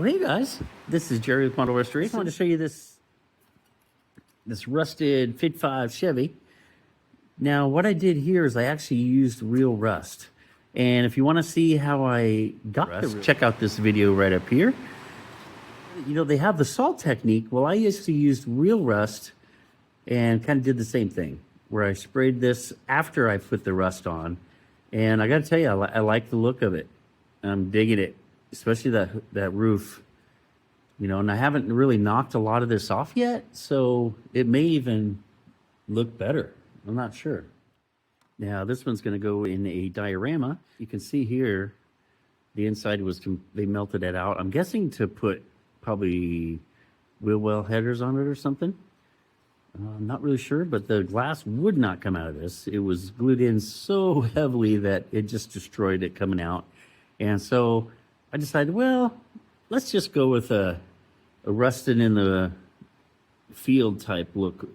Well, hey guys, this is Jerry with Model Restoration. I wanted to show you this rusted Fit 5 Chevy. Now, what I did here is I actually used real rust. And if you want to see how I got rust, check out this video right up here. You know, they have the salt technique. Well, I actually used real rust and kind of did the same thing, where I sprayed this after I put the rust on. And I got to tell you, I like the look of it. I'm digging it, especially that roof. You know, and I haven't really knocked a lot of this off yet, so it may even look better. I'm not sure. Now, this one's going to go in a diorama. You can see here, the inside was, they melted it out. I'm guessing to put probably wheel well headers on it or something. I'm not really sure, but the glass would not come out of this. It was glued in so heavily that it just destroyed it coming out. And so I decided, well, let's just go with a rusted in the field type look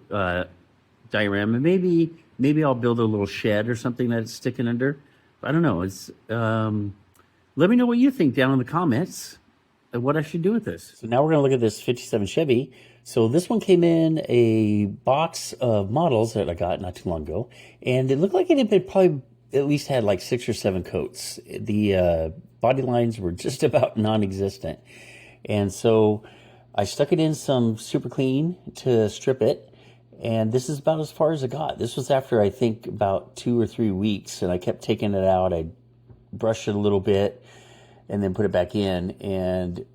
diorama. Maybe I'll build a little shed or something that it's sticking under. I don't know. It's let me know what you think down in the comments of what I should do with this. So now we're going to look at this 57 Chevy. So this one came in a box of models that I got not too long ago, and it looked like it had been probably at least had like 6 or 7 coats. The body lines were just about non-existent. And so I stuck it in some super clean to strip it. And this is about as far as it got. This was after, I think, about 2 or 3 weeks. And I kept taking it out. I brushed it a little bit and then put it back in. And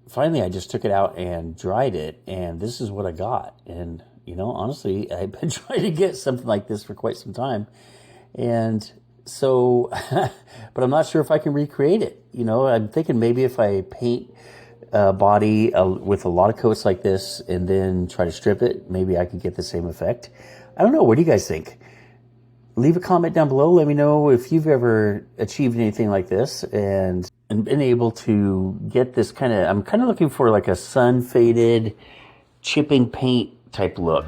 finally, I just took it out and dried it. And this is what I got. And, you know, honestly, I've been trying to get something like this for quite some time. And so, but I'm not sure if I can recreate it. You know, I'm thinking maybe if I paint a body with a lot of coats like this and then try to strip it, maybe I could get the same effect. I don't know. What do you guys think? Leave a comment down below. Let me know if you've ever achieved anything like this and been able to get this I'm kind of looking for like a sun faded chipping paint type look.